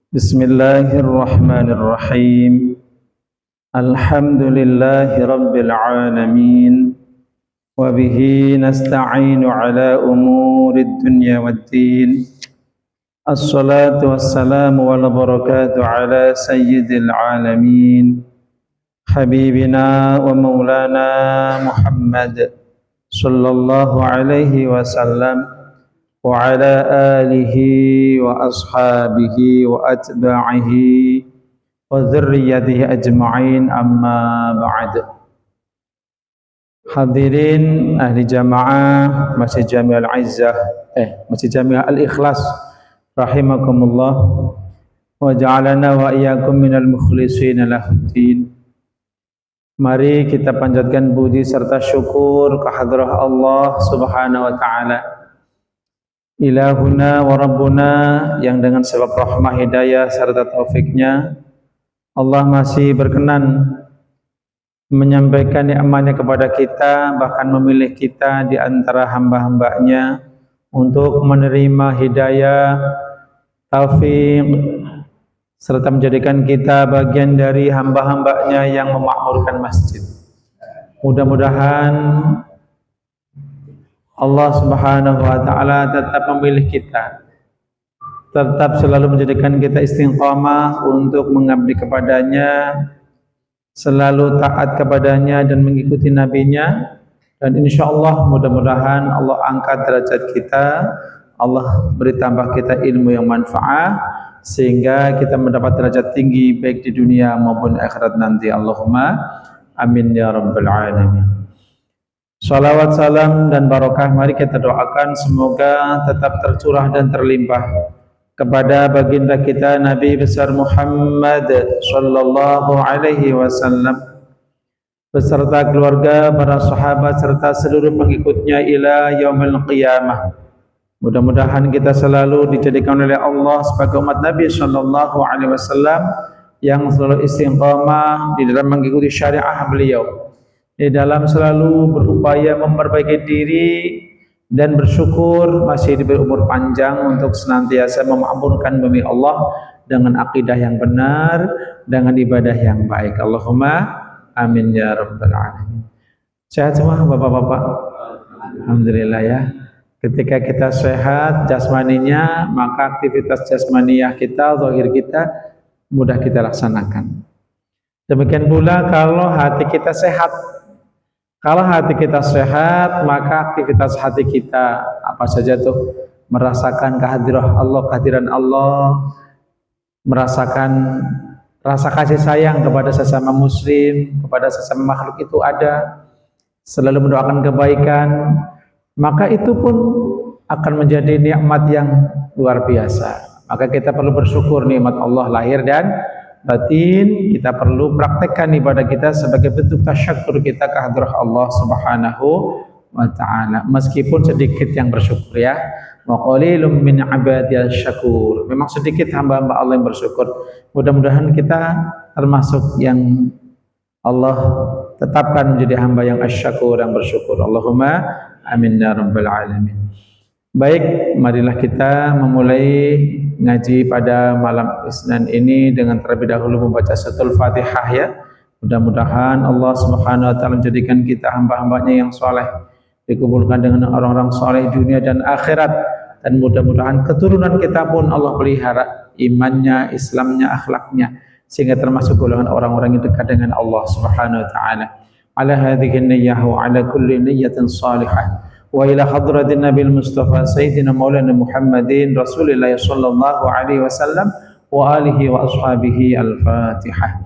Bismillahirrahmanirrahim. Alhamdulillahi rabbil alamin. Wa bihi nasta'inu ala umurid dunya waddin. Assalatu wassalamu wal barakatuh ala sayyidil alamin. Habibina wa maulana Muhammad sallallahu alaihi wasallam wa ala alihi wa ashabihi wa atba'ihi wa dzurriyyatihi ajma'in, amma ba'd. Hadirin ahli jamaah Masjid Jami' Al-Izzah Masjid Jami' Al-Ikhlas rahimakumullah, wa ja'alana wa iyyakum minal mukhlishina lahuddin. Mari kita panjatkan puji serta syukur kehadrat Allah Subhanahu wa taala, Ilahuna wa Rabbuna, yang dengan sebab rahmah hidayah serta taufiknya Allah masih berkenan menyampaikan nikmat-Nya kepada kita, bahkan memilih kita di antara hamba-hambanya untuk menerima hidayah, taufik, serta menjadikan kita bagian dari hamba-hambanya yang memakmurkan masjid. Mudah-mudahan Allah Subhanahu wa taala tetap memilih kita, tetap selalu menjadikan kita istiqamah untuk mengabdi kepadanya, selalu taat kepadanya dan mengikuti nabinya. Dan insyaallah mudah-mudahan Allah angkat derajat kita, Allah beri tambah kita ilmu yang manfaat, sehingga kita mendapat derajat tinggi baik di dunia maupun akhirat nanti. Allahumma amin ya rabbal alamin. Salawat, salam, dan barokah mari kita doakan semoga tetap tercurah dan terlimpah kepada baginda kita Nabi besar Muhammad sallallahu alaihi wasallam beserta keluarga, para sahabat serta seluruh pengikutnya ila yaumil qiyamah. Mudah-mudahan kita selalu dijadikan oleh Allah sebagai umat Nabi sallallahu alaihi wasallam yang selalu istiqamah di dalam mengikuti syariat beliau, di dalam selalu berupaya memperbaiki diri dan bersyukur masih diberi umur panjang untuk senantiasa memakmurkan bumi Allah dengan akidah yang benar, dengan ibadah yang baik. Allahumma amin ya rabbal alamin. Sehat semua bapak-bapak? Alhamdulillah ya. Ketika kita sehat jasmaninya, maka aktivitas jasmaniyah kita, zahir kita mudah kita laksanakan. Demikian pula kalau hati kita sehat. Kalau hati kita sehat, maka aktivitas hati kita apa saja tuh, merasakan kehadiran Allah, merasakan rasa kasih sayang kepada sesama muslim, kepada sesama makhluk itu ada, selalu mendoakan kebaikan, maka itu pun akan menjadi nikmat yang luar biasa. Maka kita perlu bersyukur nikmat Allah lahir dan batin. Kita perlu praktekkan ibadah kita sebagai bentuk tasyakur kita kehadrat Allah Subhanahu wa taala, meskipun sedikit yang bersyukur ya. Wa qalilum min ibadiyas syakur. Memang sedikit hamba-hamba Allah yang bersyukur. Mudah-mudahan kita termasuk yang Allah tetapkan menjadi hamba yang asyakur, yang bersyukur. Allahumma amin ya rabbal alamin. Baik, marilah kita memulai ngaji pada malam Isnin ini dengan terlebih dahulu membaca suratul Fatihah ya. Mudah-mudahan Allah Subhanahu wa taala menjadikan kita hamba-hambanya yang soleh, dikumpulkan dengan orang-orang soleh dunia dan akhirat, dan mudah-mudahan keturunan kita pun Allah pelihara imannya, Islamnya, akhlaknya, sehingga termasuk golongan orang-orang yang dekat dengan Allah Subhanahu wa taala. Ala hadhihi niyyah wa ala kulli niyyatin salihah. Wa ila hadratin Nabil Mustafa Sayyidina Maulana Muhammadin Rasulillah sallallahu alaihi wasallam wa alihi wa ashabihi. Al-Fatihah.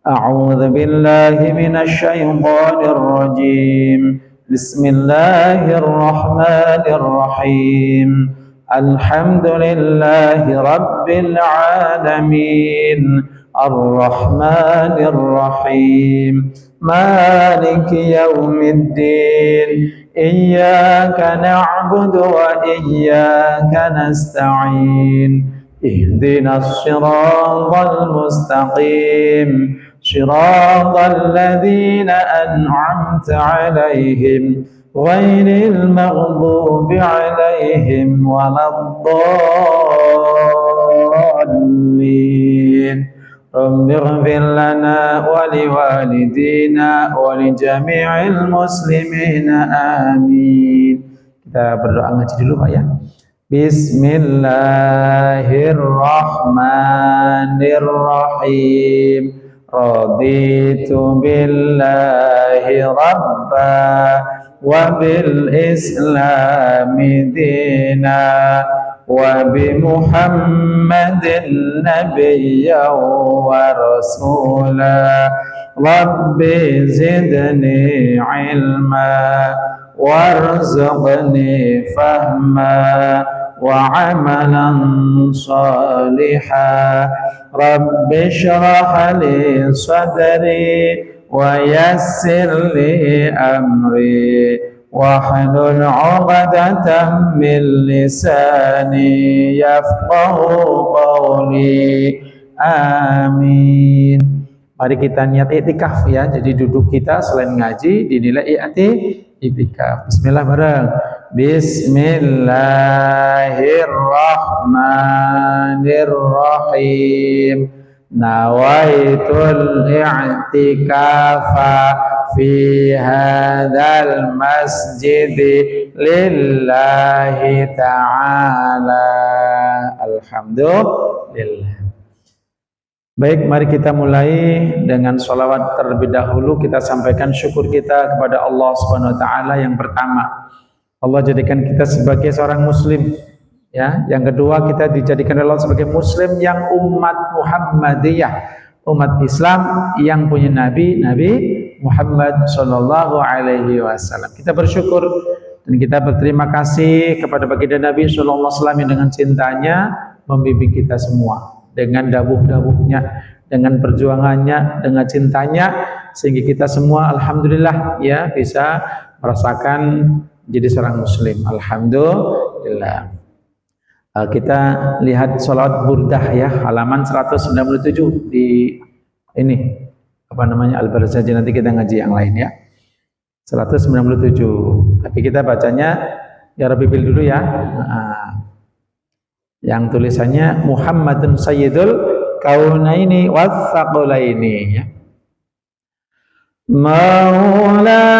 A'udzu billahi minasy syaithanir rajim. Bismillahirrahmanirrahim. Alhamdulillahi rabbil alamin. Ar-Rahmanir Rahim. Maliki yaumiddin. Iyyaka na'budu wa iyyaka nasta'in. Ihdinas siratal mustaqim. Siratal ladzina an'amta 'alaihim ghairil maghdubi 'alaihim waladdallin. رب اغفر لنا ولوالدينا ولجميع المسلمين آمين. Kita berdoa ngaji dulu Pak ya. Bismillahirrahmanirrahim. Raditu billahi rabba wa bil islami dina wa bi Muhammadin nabiyyan wa rasula. Rabbi zidni ilma warzuqni fahma wa amalan salihah. Rabbi shrah li sadri wa yassir li amri wahlul 'uqdatam min lisani yafqahu qawli. Amin. Mari kita niat i'tikaf ya. Jadi duduk kita selain ngaji dinilai i'tikaf. Bismillah bareng. Bismillahirrahmanirrahim. Nawaitul i'tikafa fi hadzal masjid lillahi ta'ala. Alhamdulillah. Baik, mari kita mulai dengan sholawat terlebih dahulu. Kita sampaikan syukur kita kepada Allah Subhanahu wa taala. Yang pertama, Allah jadikan kita sebagai seorang muslim ya. Yang kedua, kita dijadikan Allah sebagai muslim yang umat Muhammadiyah, umat Islam yang punya Nabi Muhammad sallallahu alaihi wasallam. Kita bersyukur dan kita berterima kasih kepada baginda Nabi sallallahu alaihi wasallam yang dengan cintanya membimbing kita semua, dengan dawuh-dawuhnya, dengan perjuangannya, dengan cintanya, sehingga kita semua alhamdulillah ya bisa merasakan jadi seorang muslim. Alhamdulillah. Kita lihat sholawat burdah ya, halaman 197 di ini apa namanya Al-Barzaji. Nanti kita ngaji yang lain ya. 197. Tapi kita bacanya ya Rabbi bil dulu ya. Yang tulisannya Muhammadun Sayyidul Kaunaini Wathaqulaini ya. Maulaya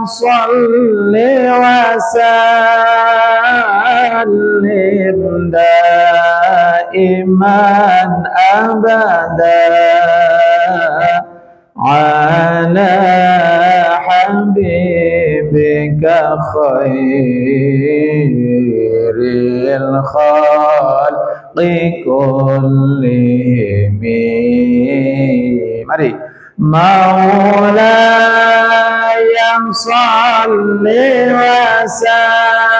salli wa sallim daiman abada ala habibika khairil khalqi kullihim. Mari. Maulaya salli wa sallim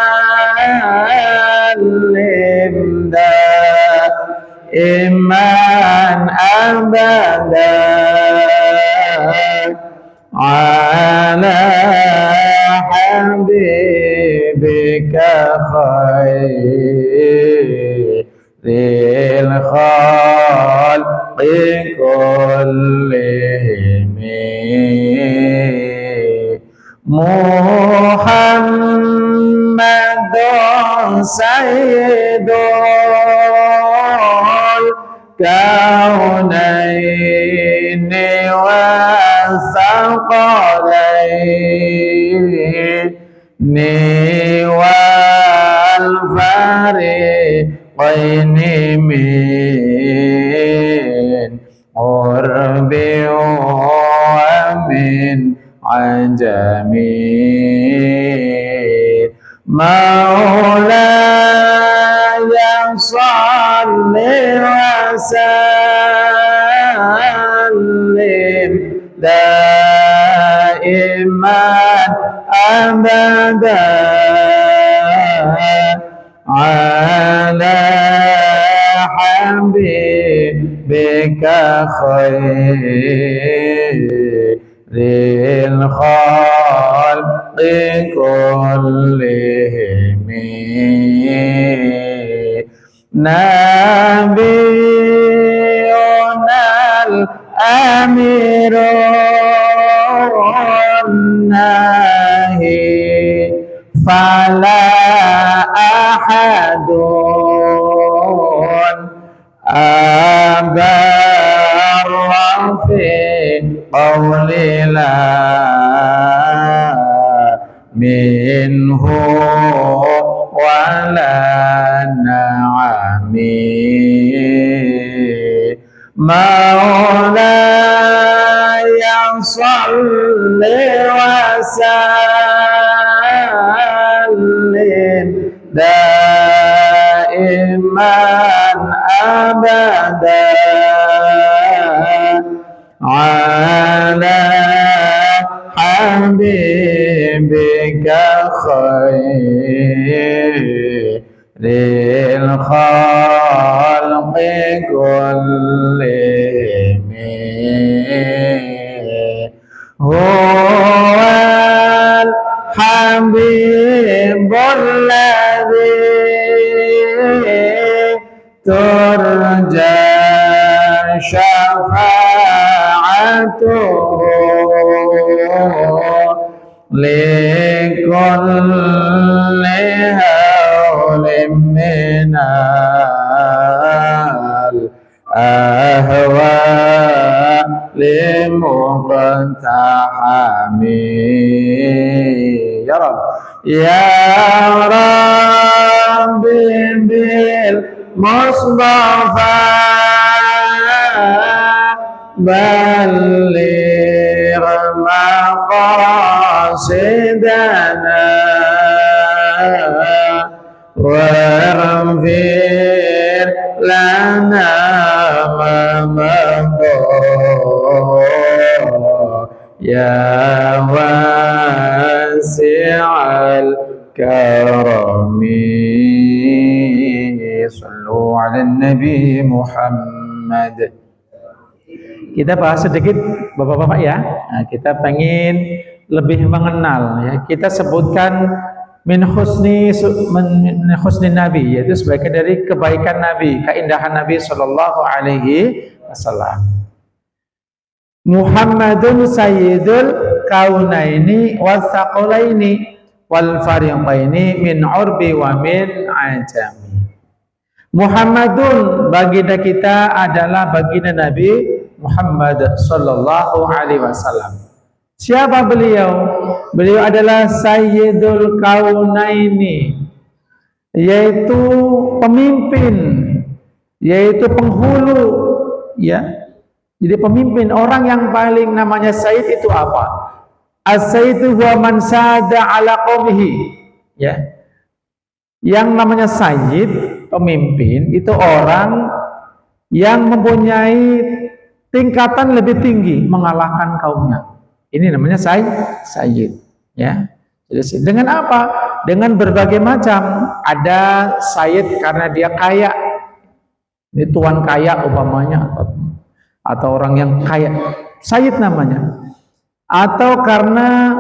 daiman abada ala habibika khairil khalqi kullihim. Muhammadun sayyidul kaunaini wa thaqalaini wal fariqaini min urbi wa min ajami. Maulaya salli wa sallim daiman abada ala habibika khairil khalqi kullihim. Nabiyunal amirun nahi fala ahadun barra fi qawli la minhu wala na'ami maulaya salli wa sallim daiman abadan ala habibika khairil khalqi kullihim huwal habibul ladzi turja syafa'atuhu likulli hawlim minal ahwa limuqtahami ya Rabb ya Rabbi bil Mustafa balligh maqasidana waghfir lana ma maqo ya wasi'al karami sallu ala nabi Muhammad. Kita bahas sedikit Bapak-bapak ya. Nah, kita pengen lebih mengenal ya. Kita sebutkan min husni nabi, yaitu sebagian dari kebaikan nabi, keindahan nabi sallallahu alaihi wasallam. Muhammadun sayyidul kaunaini wal thaqalaini wal fariqaini min urbi wa min ajami. Muhammadun baginda kita adalah baginda Nabi Muhammad sallallahu alaihi wasallam. Siapa beliau? Beliau adalah sayyidul kaunaini, yaitu pemimpin, yaitu penghulu ya. Jadi pemimpin, orang yang paling namanya sayyid itu apa? As-sayyidu huwa man sada ala qaumihi ya. Yang namanya sayyid, pemimpin, itu orang yang mempunyai tingkatan lebih tinggi mengalahkan kaumnya. Ini namanya sayyid ya. Jadi dengan apa? Dengan berbagai macam. Ada sayyid karena dia kaya. Ini tuan kaya umpamanya atau orang yang kaya. Sayyid namanya. Atau karena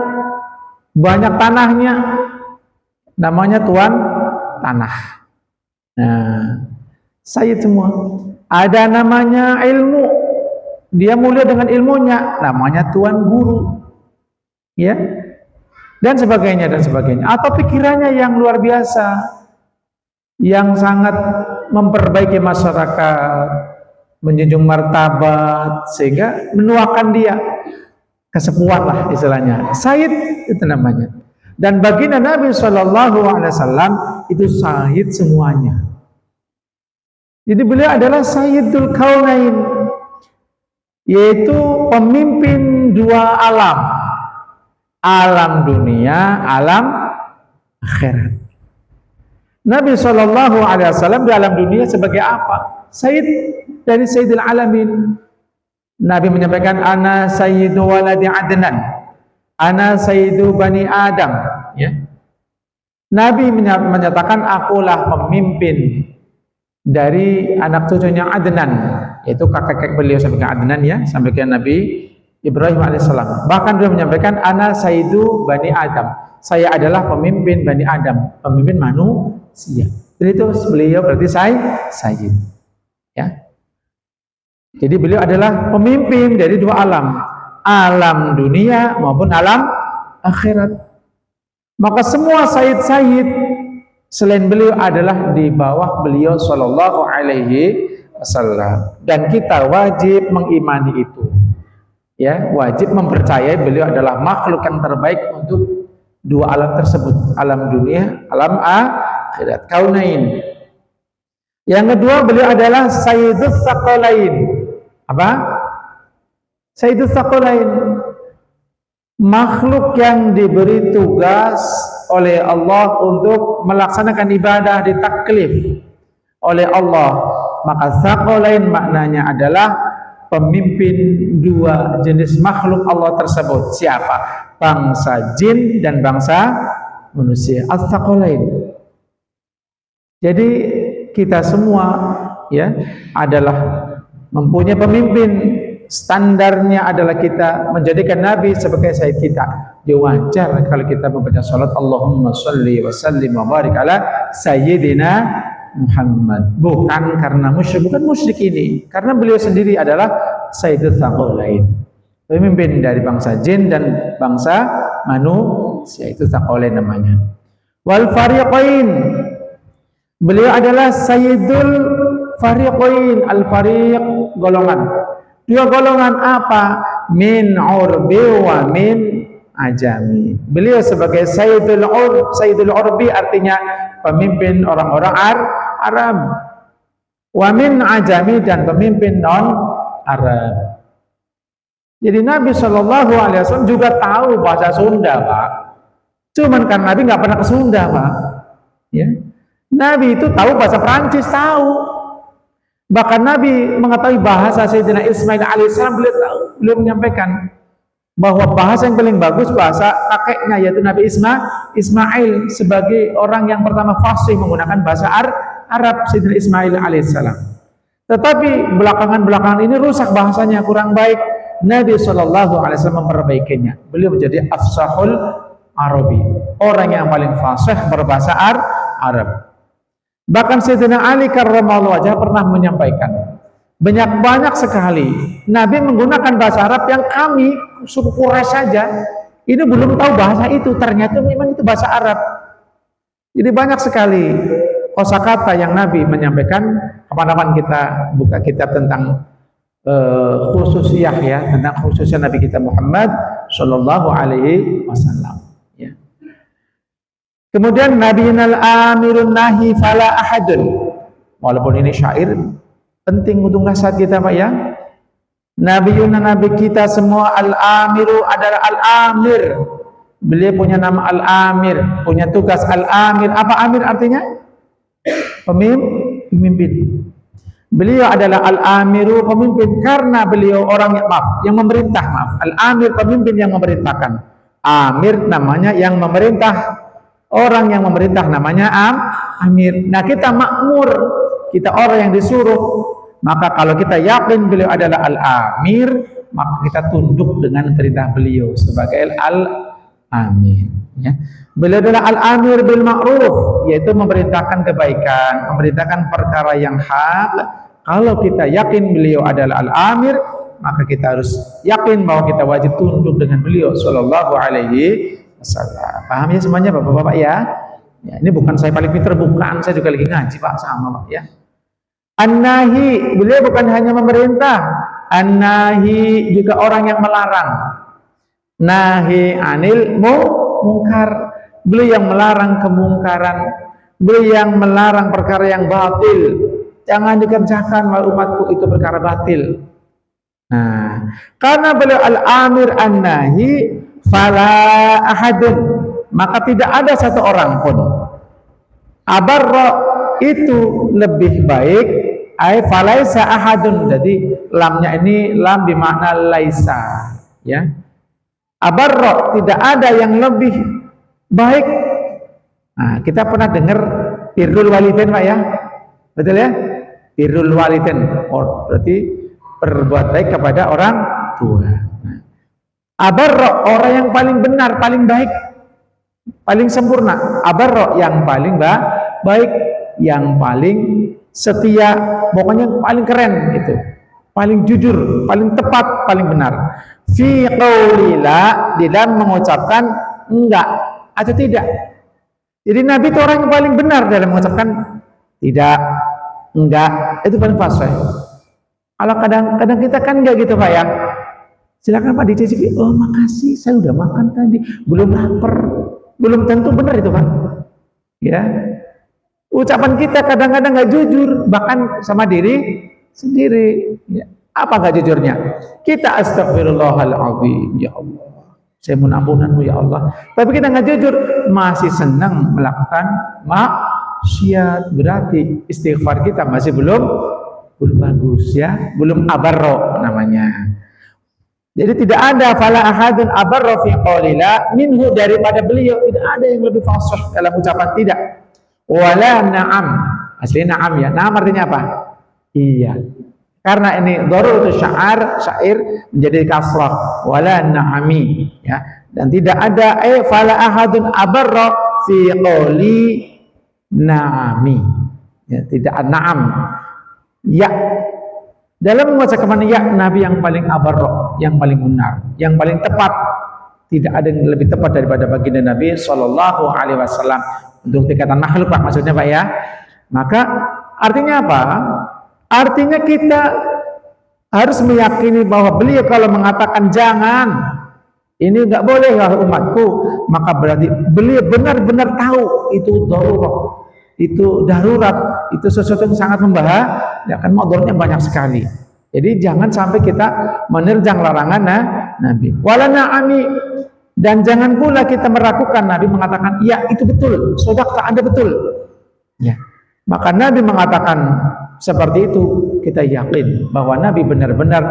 banyak tanahnya, namanya tuan tanah. Nah, sayyid semua. Ada namanya ilmu, dia mulia dengan ilmunya, namanya tuan guru, ya, dan sebagainya dan sebagainya. Atau pikirannya yang luar biasa, yang sangat memperbaiki masyarakat, menjunjung martabat, sehingga menuakan dia kesepuan lah istilahnya. Sayyid itu namanya. Dan baginda Nabi Shallallahu Alaihi Wasallam itu sayyid semuanya. Jadi beliau adalah Sayyidul Kaunain, yaitu pemimpin dua alam, alam dunia, alam akhirat. Nabi Shallallahu Alaihi Wasallam di alam dunia sebagai apa? Sayyid dari Sayyidil Alamin. Nabi menyampaikan, Ana Sayyidu waladi Adnan, Ana Sayyidu Bani Adam. Ya. Nabi menyatakan, akulah pemimpin dari anak cucunya Adnan, yaitu kakek beliau sampai ke Adnan ya, sampai ke Nabi Ibrahim alaihissalam. Bahkan beliau menyampaikan, Ana Sayyidu Bani Adam, saya adalah pemimpin Bani Adam, pemimpin manusia. Jadi itu beliau berarti Sayyid. Ya. Jadi beliau adalah pemimpin dari dua alam, alam dunia maupun alam akhirat. Maka semua sayyid-sayyid selain beliau adalah di bawah beliau Shallallahu Alaihi wasallam. Dan kita wajib mengimani itu. Ya, wajib mempercayai beliau adalah makhluk yang terbaik untuk dua alam tersebut, alam dunia, alam akhirat, kaunain. Yang kedua, beliau adalah Sayyidus Tsaqalain. Apa? Sayyidus Tsaqalain, makhluk yang diberi tugas oleh Allah untuk melaksanakan ibadah ditaklif oleh Allah. Maka Tsaqalain maknanya adalah pemimpin dua jenis makhluk Allah tersebut. Siapa? Bangsa jin dan bangsa manusia. As-Tsaqalain. Jadi kita semua ya adalah mempunyai pemimpin. Standarnya adalah kita menjadikan Nabi sebagai sayyid kita. Ya wajar kalau kita membaca salat Allahumma sholli wa sallim wa barik ala sayyidina Muhammad. Bukan karena musyrik, bukan musyrik ini, karena beliau sendiri adalah Sayyidul Tsaqalain, pemimpin dari bangsa jin dan bangsa manusia, itu Tsaqalain namanya. Wal fariqain, beliau adalah Sayyidul Fariqain. Al-fariq golongan. Dua golongan apa? Min urbi wa min ajami. Beliau sebagai Sayyidul Urbi artinya pemimpin orang-orang Arab. Wa min ajami dan pemimpin non Arab. Jadi Nabi Shallallahu Alaihi Wasallam juga tahu bahasa Sunda, Pak. Cuman kan Nabi nggak pernah ke Sunda, Pak. Ya. Nabi itu tahu bahasa Prancis, tahu. Bahkan Nabi mengetahui bahasa Sayyidina Ismail alaihissalam. Beliau menyampaikan bahwa bahasa yang paling bagus bahasa kakeknya, yaitu Nabi Ismail, sebagai orang yang pertama fasih menggunakan bahasa Arab, Sayyidina Ismail alaihissalam. Tetapi belakangan ini rusak bahasanya, kurang baik. Nabi SAW memperbaikinya. Beliau menjadi afsahul Arabi, orang yang paling fasih berbahasa Arab. Bahkan Sayyidina Ali karramallahu wajhah pernah menyampaikan, banyak sekali Nabi menggunakan bahasa Arab yang kami suku Quraisy saja ini belum tahu bahasa itu, ternyata memang itu bahasa Arab. Jadi banyak sekali kosakata yang Nabi menyampaikan. Kapan-kapan kita buka kitab tentang khususiyah ya, tentang khususnya Nabi kita Muhammad Shallallahu Alaihi Wasallam. Ya. Kemudian Nabi al-amirun nahi fala ahadun. Walaupun ini syair, penting untuk nasihat kita Pak ya. Nabi kita semua al-amiru adalah al-amir. Beliau punya nama al-amir, punya tugas al-amir. Apa amir artinya? Pemimpin. Beliau adalah al-amiru, pemimpin, karena beliau orang yang memerintah. Al-amir, pemimpin yang memerintahkan. Amir namanya yang memerintah. Orang yang memerintah namanya amir. Nah kita makmur, kita orang yang disuruh. Maka kalau kita yakin beliau adalah al-amir, maka kita tunduk dengan perintah beliau sebagai al-amir. Ya. Beliau adalah al-amir bil ma'ruf, yaitu memerintahkan kebaikan, memerintahkan perkara yang hak. Kalau kita yakin beliau adalah al-amir, maka kita harus yakin bahwa kita wajib tunduk dengan beliau Sallallahu Alaihi Wasallam. Paham ya semuanya Bapak-bapak ya? Ya, ini bukan saya paling pintar, bukan, saya juga lagi ngaji Pak, sama Pak ya. An-nahi, beliau bukan hanya memerintah. An-nahi juga orang yang melarang. Nahi anil mungkar, beliau yang melarang kemungkaran, beliau yang melarang perkara yang batil. Jangan dikerjakan wahai umatku, itu perkara batil. Nah, karena beliau al-amir an-nahi fala ahadun, maka tidak ada satu orang pun abarra itu lebih baik, ay falaisa ahadun. Jadi lamnya ini lam bermakna laisa ya. Abarra, tidak ada yang lebih baik. Nah, kita pernah dengar birrul walidain Pak ya, betul ya, birrul walidain, berarti berbuat baik kepada orang tua. Abarro, orang yang paling benar, paling baik, paling sempurna. Abarro, yang paling baik, yang paling setia, pokoknya paling keren gitu, paling jujur, paling tepat, paling benar. Fi qaulila, di dalam mengucapkan enggak atau tidak. Jadi Nabi itu orang yang paling benar dalam mengucapkan tidak, Enggak, itu paling fasih. Kalau kadang-kadang kita kan enggak gitu Pak ya. Silakan Pak dicicipi. Oh makasih, saya udah makan tadi, belum lapar. Belum tentu benar itu Pak. Ya, ucapan kita kadang-kadang nggak jujur, bahkan sama diri sendiri. Ya. Apa nggak jujurnya? Kita astagfirullahaladzim, ya Allah, saya mohon ampunanmu ya Allah. Tapi kita nggak jujur, masih senang melakukan maksiat. Berarti istighfar kita masih belum bagus ya, belum abarro namanya. Jadi tidak ada fala ahadun abarra fi qaulila minhu, daripada beliau tidak ada yang lebih fasih dalam ucapan tidak. Wala na'am. Asli na'am ya. Na'am artinya apa? Iya. Karena ini daruratu syair menjadi kasrah. Wala na'ami ya. Dan tidak ada fala ahadun abarra fi qauli na'ami. Ya, tidak na'am. Ya. Dalam mengucapkan ya, Nabi yang paling abarro, yang paling benar, yang paling tepat. Tidak ada yang lebih tepat daripada baginda Nabi Shallallahu Alaihi Wasallam. Untuk tingkatan makhluk Pak, maksudnya Pak ya. Maka artinya apa? Artinya kita harus meyakini bahwa beliau kalau mengatakan jangan, ini nggak boleh ya umatku, maka berarti beliau benar-benar tahu itu darurat, itu darurat, itu sesuatu yang sangat membahaya. Ya kan modalnya banyak sekali. Jadi jangan sampai kita menerjang larangan Nabi. Wala na'ami, dan jangan pula kita meragukan Nabi mengatakan, "Ya, itu betul. Shadaqta, Anda betul." Ya. Maka Nabi mengatakan seperti itu, kita yakin bahwa Nabi benar-benar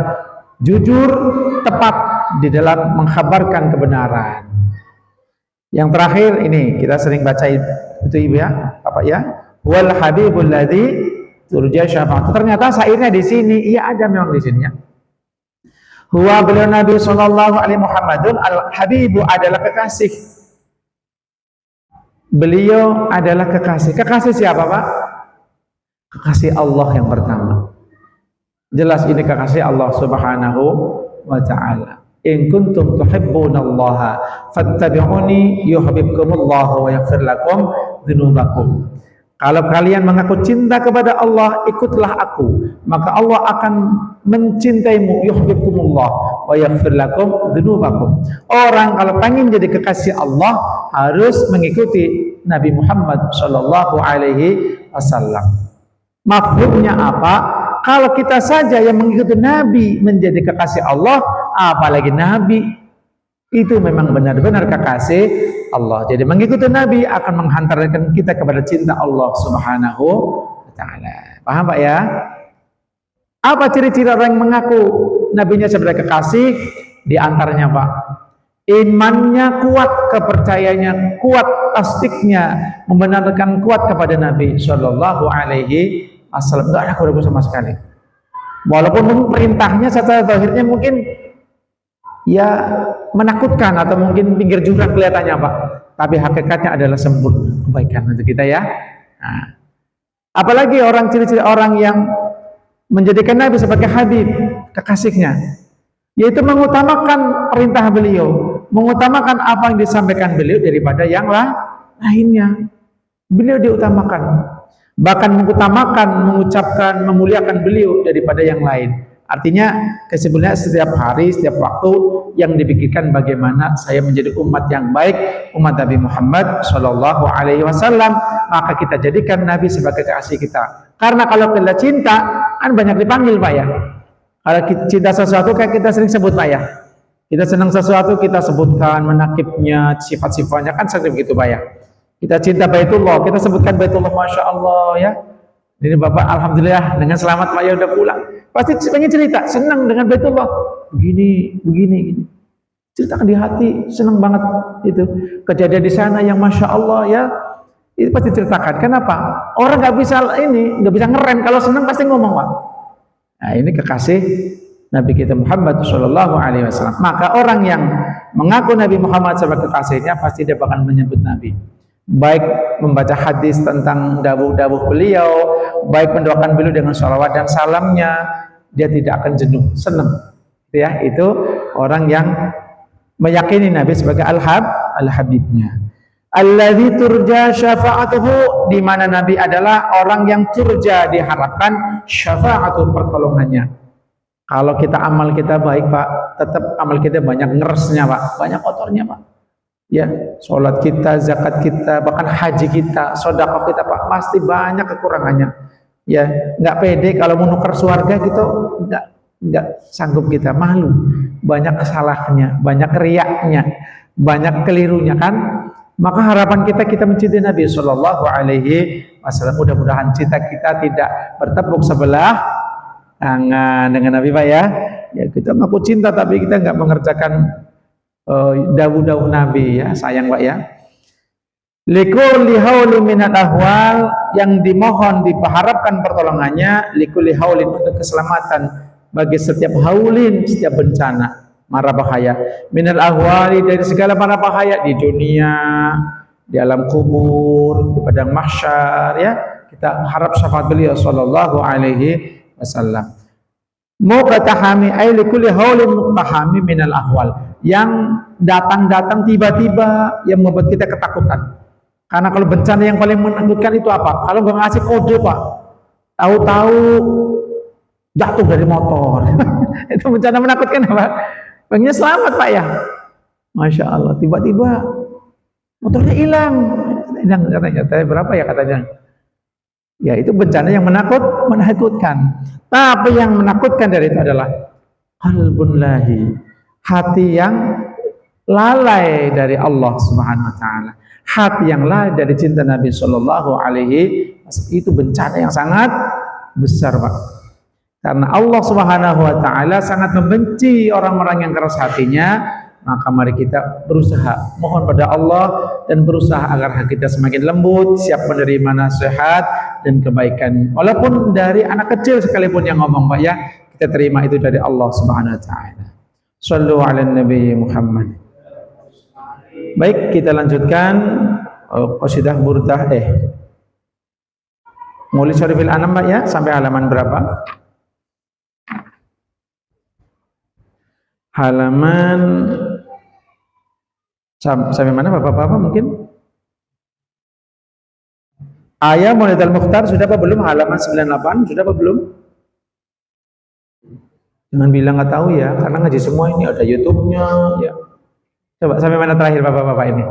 jujur, tepat di dalam mengkhabarkan kebenaran. Yang terakhir ini kita sering baca itu Ibu ya, Bapak ya. Wal habibul ladzi turja syafaat. Ternyata syairnya di sini, iya ada memang di sini ya. Huwa beliau Nabi sallallahu alaihi Muhammadun al-habibu adalah kekasih. Beliau adalah kekasih. Kekasih siapa Pak? Kekasih Allah yang pertama. Jelas ini kekasih Allah Subhanahu wa taala. In kuntum tuhibbunallaha fattabi'uni yuhibbukumullahu wa yaghfir lakum dzunubakum. Kalau kalian mengaku cinta kepada Allah, ikutlah aku, maka Allah akan mencintaimu, yuhibbukumullah wa yaghfir lakum dzunubakum. Orang kalau pengen jadi kekasih Allah harus mengikuti Nabi Muhammad sallallahu alaihi wasallam. Mafhumnya apa? Kalau kita saja yang mengikuti Nabi menjadi kekasih Allah, apalagi Nabi, itu memang benar-benar kekasih Allah. Jadi mengikuti Nabi akan menghantarkan kita kepada cinta Allah Subhanahu wa taala. Paham Pak ya? Apa ciri-ciri orang yang mengaku nabinya sebagai kekasih? Di antaranya Pak, imannya kuat, kepercayaannya kuat, tasdiknya membenarkan kuat kepada Nabi Shallallahu Alaihi Wasallam. Tidak ada keraguan sama sekali. Walaupun perintahnya secara zahirnya mungkin ya menakutkan atau mungkin pinggir jurang kelihatannya Pak, tapi hakikatnya adalah sempurna kebaikan untuk kita ya. Nah, apalagi orang ciri-ciri orang yang menjadikan Nabi sebagai habib, kekasihnya, yaitu mengutamakan perintah beliau, mengutamakan apa yang disampaikan beliau daripada yang lainnya. Beliau diutamakan, bahkan mengutamakan, mengucapkan, memuliakan beliau daripada yang lain. Artinya kesimpulannya setiap hari, setiap waktu yang dipikirkan bagaimana saya menjadi umat yang baik, umat Nabi Muhammad Shallallahu Alaihi Wasallam, maka kita jadikan Nabi sebagai kekasih kita. Karena kalau kita cinta, kan banyak dipanggil Pak ya. Kalau kita cinta sesuatu kayak kita sering sebut Pak ya. Kita senang sesuatu kita sebutkan menakibnya, sifat-sifatnya, kan sering begitu Pak ya. Kita cinta Baitullah, kita sebutkan Baitullah, Masya Allah ya. Ini Bapak Alhamdulillah dengan selamat Pak ya udah pulang. Pasti pengen cerita, senang dengan Baitullah. Begini. Ceritakan di hati, senang banget itu. Kejadian di sana yang Masya Allah ya. Itu pasti ceritakan. Kenapa? Orang nggak bisa ngerem. Kalau senang pasti ngomong Pak. Nah ini kekasih Nabi kita Muhammad Shallallahu Alaihi Wasallam. Maka orang yang mengaku Nabi Muhammad sebagai kekasihnya pasti dia akan menyebut Nabi. Baik membaca hadis tentang dawuh-dawuh beliau, baik mendoakan beliau dengan sholawat dan salamnya, dia tidak akan jenuh, senang. Ya, itu orang yang meyakini Nabi sebagai al-habibnya. alladzi turja syafa'atuhu, di mana Nabi adalah orang yang turja, diharapkan syafa'atu, pertolongannya. Kalau kita amal kita baik Pak, tetap amal kita banyak ngeresnya Pak, banyak kotornya Pak. Ya, sholat kita, zakat kita, bahkan haji kita, sedekah kita Pak, pasti banyak kekurangannya. Ya, nggak pede kalau mau nuker surga gitu, nggak sanggup kita, malu. Banyak kesalahannya, banyak riaknya, banyak kelirunya kan. Maka harapan kita mencintai Nabi Shallallahu Alaihi Wasallam. Mudah-mudahan cinta kita tidak bertepuk sebelah tangan dengan Nabi Pak ya. Ya kita ngaku cinta tapi kita nggak mengerjakan dawu-dawu Nabi ya, sayang Pak ya. Likulli hauli minal ahwal, yang dimohon diharapkan pertolongannya, likulli haulin, untuk keselamatan bagi setiap haulin, setiap bencana, mara bahaya, minal ahwali, dari segala mara bahaya di dunia, di alam kubur, di padang mahsyar ya. Kita harap syafaat beliau sallallahu alaihi wasallam. Muqtahami ay likulli haulin muqtahami minal ahwal, yang datang-datang tiba-tiba yang membuat kita ketakutan. Karena kalau bencana yang paling menakutkan itu apa? Kalau nggak ngasih kode Pak, tahu-tahu jatuh dari motor. Itu bencana menakutkan Pak. Pengennya selamat Pak ya. Masya Allah, tiba-tiba motornya hilang katanya. Berapa ya katanya? Ya itu bencana yang menakutkan. Tapi yang menakutkan dari itu adalah qalbun lahi, hati yang lalai dari Allah Subhanahu wa taala. Hati yang lalai dari cinta Nabi Shallallahu Alaihi Wasallam, itu bencana yang sangat besar Pak. Karena Allah Subhanahu Wa Taala sangat membenci orang-orang yang keras hatinya. Maka mari kita berusaha mohon pada Allah dan berusaha agar hati kita semakin lembut, siap menerima nasihat dan kebaikan. Walaupun dari anak kecil sekalipun yang ngomong Pak ya, kita terima itu dari Allah Subhanahu Wa Taala. Shallu ala Nabi Muhammad. Baik, kita lanjutkan qasidah burdah Maulid Syarifil Anam Pak ya, sampai halaman berapa? Halaman sampai mana Bapak-bapak mungkin? Ayat Maulid Al-Mukhtar sudah apa belum? Halaman 98 sudah apa belum? Jangan bilang nggak tahu ya, karena ngaji semua ini ada YouTube-nya ya. Coba sampai mana terakhir Bapak-bapak ini?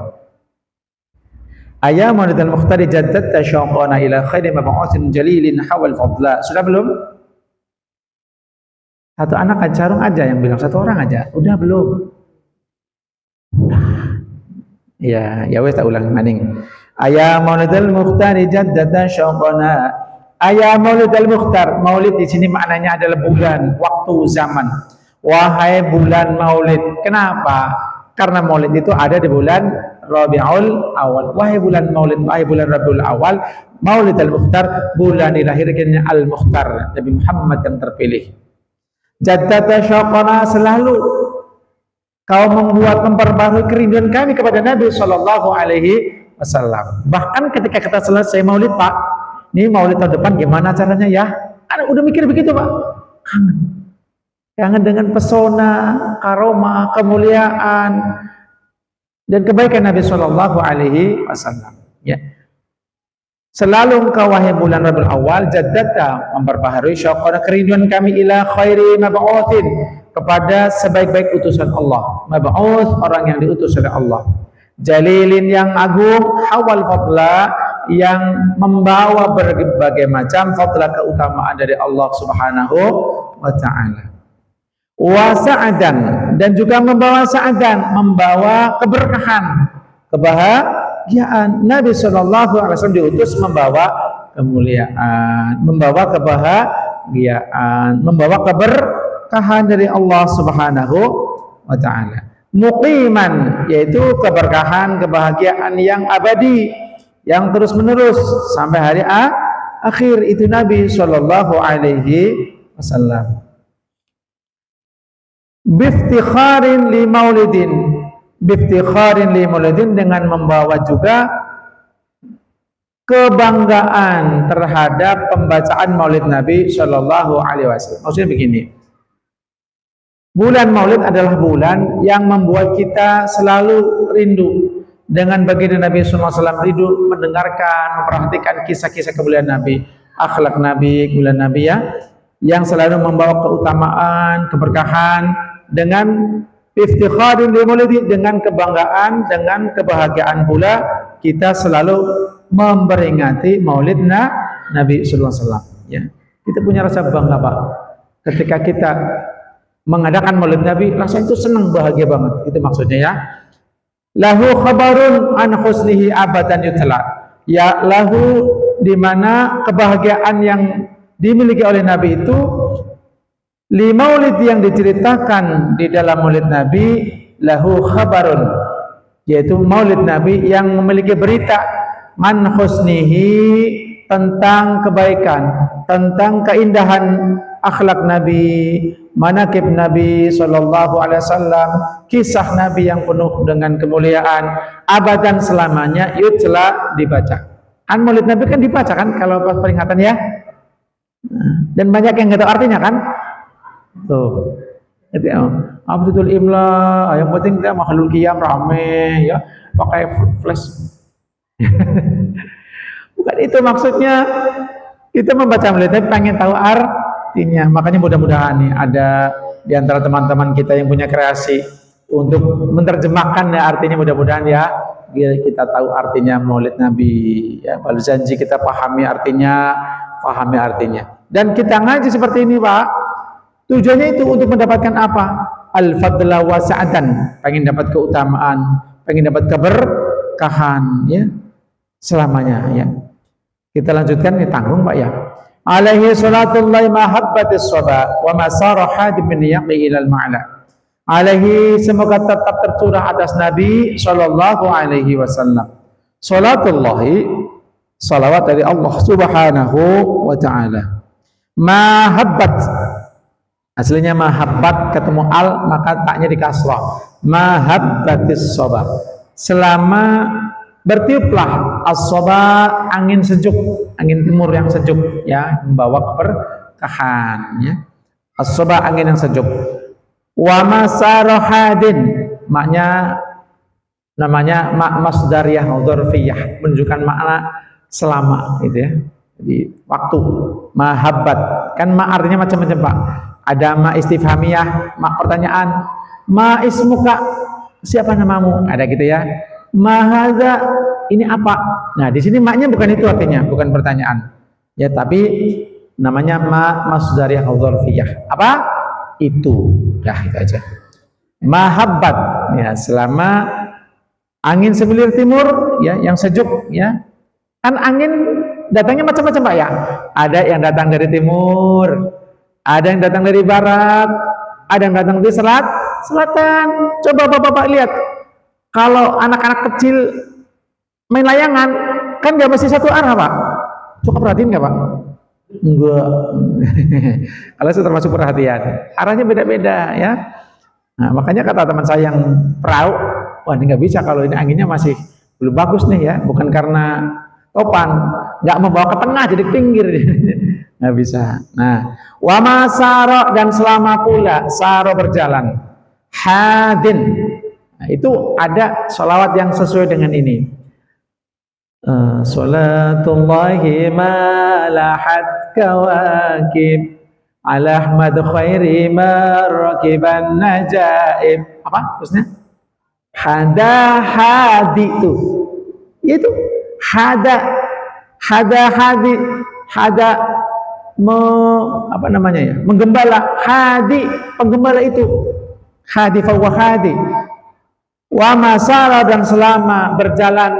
Ayat Maulid Al-Mukhtar jaddad tasyaqana ila khairi mab'utsin jalilin hawal fadla. Sudah belum? Satu anak carung aja yang bilang, satu orang aja. Udah belum? Ya, ya wes tak ulang maning. Ayat Maulid Al-Mukhtar jaddad tasyaqana. Ayat Maulid Al-Mukhtar. Maulid di sini maknanya adalah bulan, waktu, zaman. Wahai bulan Maulid. Kenapa? Karena Maulid itu ada di bulan Rabiul Awal. Wahai bulan Maulid, wahai bulan Rabiul Awal, Maulid Al-Mukhtar, bulan dilahirkannya Al-Mukhtar, Nabi Muhammad yang terpilih. Jaddada syaqana, selalu kau memperbarui kerinduan kami kepada Nabi Shallallahu Alaihi Wasallam. Bahkan ketika kita selesai Maulid Pak, nih Maulid tahun depan gimana caranya ya? Kan udah mikir begitu Pak, kangen dengan pesona, karomah, kemuliaan dan kebaikan Nabi Shallallahu Alaihi Wasallam. Ya. Selalu engkau wahai bulan Rabiul Awal jaddada, memperbaharui syaqana, kerinduan kami ila khairi mab'utsin, kepada sebaik-baik utusan Allah. Mab'uts, orang yang diutus oleh Allah. Jalilin, yang agung, hawal fadla, yang membawa berbagai macam fadla, keutamaan dari Allah Subhanahu wa taala. Wa sa'adan, dan juga membawa sa'adan, membawa keberkahan, kebahagiaan. Nabi Shallallahu Alaihi Wasallam diutus membawa kemuliaan, membawa kebahagiaan, membawa keberkahan dari Allah Subhanahu wa taala. Muqiman, yaitu keberkahan, kebahagiaan yang abadi, yang terus menerus sampai hari akhir. Itu Nabi Shallallahu Alaihi Wasallam. Biftikharin li maulidin, biftikharin li maulidin, dengan membawa juga kebanggaan terhadap pembacaan Maulid Nabi Shallallahu Alaihi Wasallam. Maksudnya begini, bulan Maulid adalah bulan yang membuat kita selalu rindu, dengan baginda Nabi SAW, rindu mendengarkan, memperhatikan kisah-kisah kemuliaan Nabi, akhlak Nabi, kemuliaan Nabi ya, yang selalu membawa keutamaan, keberkahan dengan iftikharin li maulidi, dengan kebanggaan, dengan kebahagiaan pula kita selalu memperingati maulid Nabi sallallahu alaihi wasallam ya. Kita punya rasa bangga Pak ketika kita mengadakan maulid Nabi, rasa itu senang, bahagia banget, itu maksudnya ya. Lahu khabarun an husnihi abadan yutla, ya lahu, di mana kebahagiaan yang dimiliki oleh Nabi itu li maulid, yang diceritakan di dalam maulid Nabi, lahu khabarun, yaitu maulid Nabi yang memiliki berita man husnihi, tentang kebaikan, tentang keindahan akhlak Nabi, manakib Nabi sallallahu alaihi wasallam, kisah Nabi yang penuh dengan kemuliaan, abadan selamanya, yutla, dibaca. Kan maulid Nabi kan dibaca kan kalau pas peringatan ya. Dan banyak yang nggak tahu artinya kan. Tuh. Itu Abdul Imla, yang penting dia makhluk qiyam rame ya, pakai flash. Bukan itu maksudnya. Kita membaca maulid Nabi pengen tahu artinya. Makanya mudah-mudahan nih ada di antara teman-teman kita yang punya kreasi untuk menerjemahkan ya artinya, mudah-mudahan ya biar kita tahu artinya maulid Nabi ya. Kalau janji kita pahami artinya, dan kita ngaji seperti ini Pak, tujuannya itu untuk mendapatkan apa? Al-fadla wa sa'adan, pengen dapat keutamaan, pengen dapat keberkahan ya selamanya ya. Kita lanjutkan, ditanggung Pak ya. Alaihi salatullahi mahabbatis soba wa masarahat min yaqi ilal ma'la. Alaihi, semoga tetap tercurah atas Nabi sallallahu alaihi wasallam. Salatullahi, salawat dari Allah subhanahu wa ta'ala. Mahabbat, aslinya mahabbat, ketemu al maka taknya di kasrah. Mahabbatis soba, selama bertiuplah as-soba, angin sejuk, angin timur yang sejuk ya, membawa keberkahan ya. As-soba, angin yang sejuk. Wa masarohadin, maknya namanya masdariyah dzarfiyah, menunjukkan makna selama gitu ya. Jadi waktu. Mahabbat kan ma artinya macam-macam Pak. Ada ma istifhamiyah, ma pertanyaan, ma ismuka, siapa namamu, ada gitu ya. Mahadza, ini apa? Nah, di sini maknya bukan itu artinya, bukan pertanyaan. Ya, tapi namanya masdariyah dzarfiyah. Apa? Itu. Dah, itu aja. Mahabbat ya, selama angin semilir timur ya, yang sejuk ya. Kan angin datangnya macam-macam Pak ya. Ada yang datang dari timur, ada yang datang dari barat, ada yang datang dari selatan. Coba Bapak-bapak lihat. Kalau anak-anak kecil main layangan, kan gak mesti satu arah Pak. Coba perhatiin gak Pak? Enggak. Kalau saya termasuk perhatian, arahnya beda-beda ya. Nah, makanya kata teman saya yang perahu, wah ini gak bisa kalau ini anginnya masih belum bagus nih ya. Bukan karena topan, gak membawa ke tengah jadi pinggir. Gak bisa. Nah, wa masaro, dan selama pula saro berjalan, hadin. Nah, itu ada sholawat yang sesuai dengan ini. Salatullahi malahat kawakib ala ahmad khairi marakiban najaib. Apa terusnya? Hada hadi itu. Itu hadi, apa namanya ya? Menggembala, hadi, penggembala itu. Hadi fa hadi. Wa masara, dan selama berjalan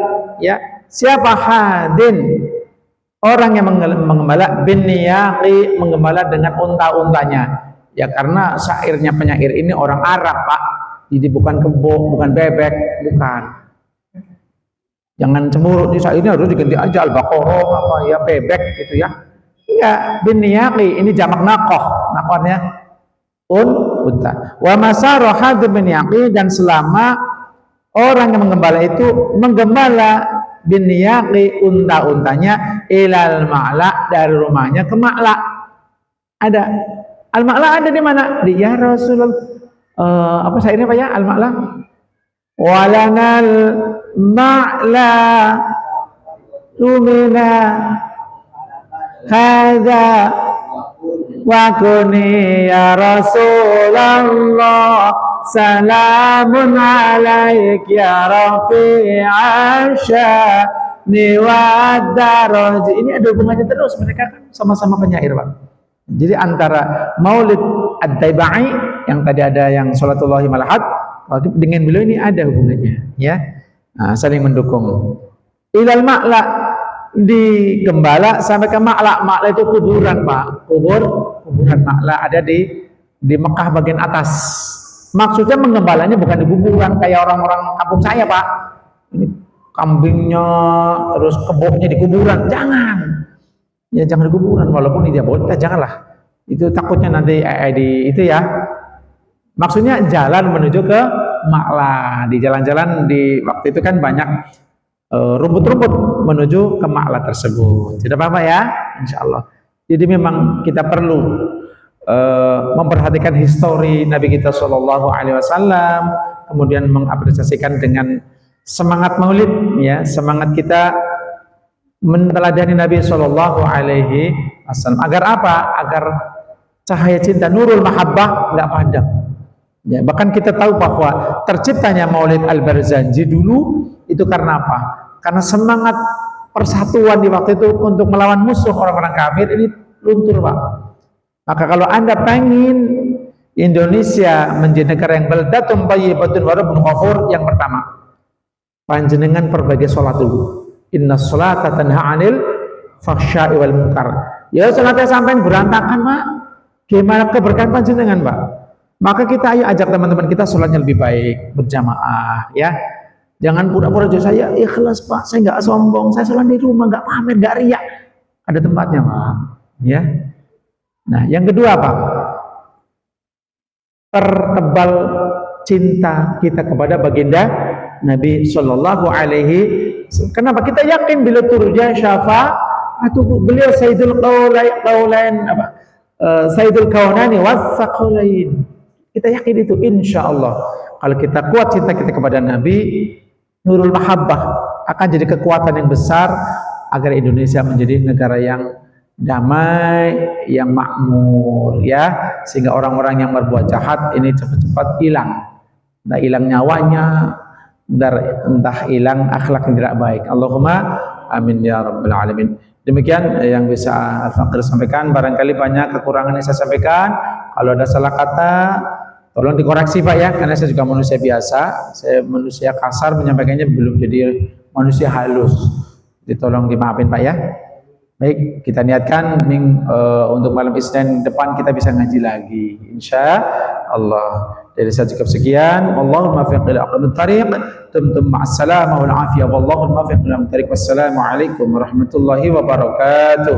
ya. Siapa hadin? Orang yang menggembala, bin niyaqi, menggembala dengan unta-untanya ya, karena syairnya penyair ini orang Arab Pak, jadi bukan kebo, bukan bebek, bukan. Jangan cemurut, ini syairnya harus diganti aja al-baqarah apa ya, bebek gitu ya. Enggak, bin niyaqi, ini jamak naqah, naqahnya unta. Wa masara hadin bin niyaqi, dan selama orang yang menggembala itu menggembala bin niyaqi, unta-untanya, ilal ma'la, dari rumahnya ke ma'la. Ada al-ma'la, ada di mana? Di ya Rasulullah. Apa syairnya Pak ya? Al-ma'la. walanal ma'la tumina hadza wa kuni ya Rasulullah salamun alaik ya rafi'a sya'ni wa daraj. Ini ada hubungannya terus, mereka kan sama-sama penyair, Pak. Jadi antara Maulid Ad-Daibai yang tadi ada yang Sholatullahi Malahat dengan beliau ini ada hubungannya, ya. Nah, saling mendukung. Ilal Ma'la, di Gembala sampai ke Ma'la. Ma'la itu kuburan, Pak. Kuburan Ma'la ada di Mekah bagian atas. Maksudnya menggembalanya bukan di kuburan kayak orang-orang kampung saya, Pak. Ini kambingnya terus keboknya di kuburan, jangan. Ya jangan di kuburan, walaupun dia boleh, janganlah. Itu takutnya nanti itu ya. Maksudnya jalan menuju ke Ma'la. Di jalan-jalan di waktu itu kan banyak rumput-rumput menuju ke Ma'la tersebut. Tidak apa-apa ya, insya Allah. Jadi memang kita perlu memperhatikan histori Nabi kita Shallallahu Alaihi Wasallam, kemudian mengapresiasikan dengan semangat Maulid, ya, semangat kita meneladani Nabi Shallallahu Alaihi Wasallam. Agar apa? Agar cahaya cinta nurul mahabbah nggak padam. Ya, bahkan kita tahu bahwa terciptanya Maulid Al-Barzanji dulu itu karena apa? Karena semangat persatuan di waktu itu untuk melawan musuh orang-orang kafir ini luntur, Pak. Maka kalau Anda pengen Indonesia menjadi negara yang baldatun thayyibatun wa rabbun ghafur, yang pertama, panjenengan perbaiki sholat dulu. Inna sholata tanha 'anil fahsya'i wal munkar. Ya sholatnya sampai berantakan, Pak. Gimana keberkahan panjenengan, Pak? Maka kita ayo ajak teman-teman kita sholatnya lebih baik, berjamaah, ya. Jangan pura-pura aja saya ikhlas, Pak. Saya nggak sombong. Saya sholat di rumah, nggak pamer, nggak riak. Ada tempatnya, Pak. Ya. Nah, yang kedua, Pak. Pertebal cinta kita kepada baginda Nabi Shallallahu Alaihi Wasallam. Kenapa? Kita yakin bila turja syafaat beliau Sayyidul Qaulain Sayyidul Kaunani was-Saqalain. Kita yakin itu, insya Allah. Kalau kita kuat cinta kita kepada Nabi, nurul mahabbah akan jadi kekuatan yang besar agar Indonesia menjadi negara yang damai, yang makmur, ya, sehingga orang-orang yang berbuat jahat ini cepat-cepat hilang. Entah hilang nyawanya, entah hilang akhlak yang tidak baik. Allahumma amin ya rabbal alamin. Demikian yang bisa Al-Faqir sampaikan. Barangkali banyak kekurangan yang saya sampaikan. Kalau ada salah kata, tolong dikoreksi, Pak, ya, karena saya juga manusia biasa. Saya manusia kasar, menyampaikannya belum jadi manusia halus. Jadi tolong dimaafin, Pak, ya. Baik, kita niatkan untuk malam Isnin depan kita bisa ngaji lagi, insya Allah. Dari saya cukup sekian. Allahumma fiq ila aqwamit tariq. Tumtum ma'assalamah wal afiyah. Wallahumma fiq ila aqwamit tariq. Wassalamualaikum warahmatullahi wabarakatuh.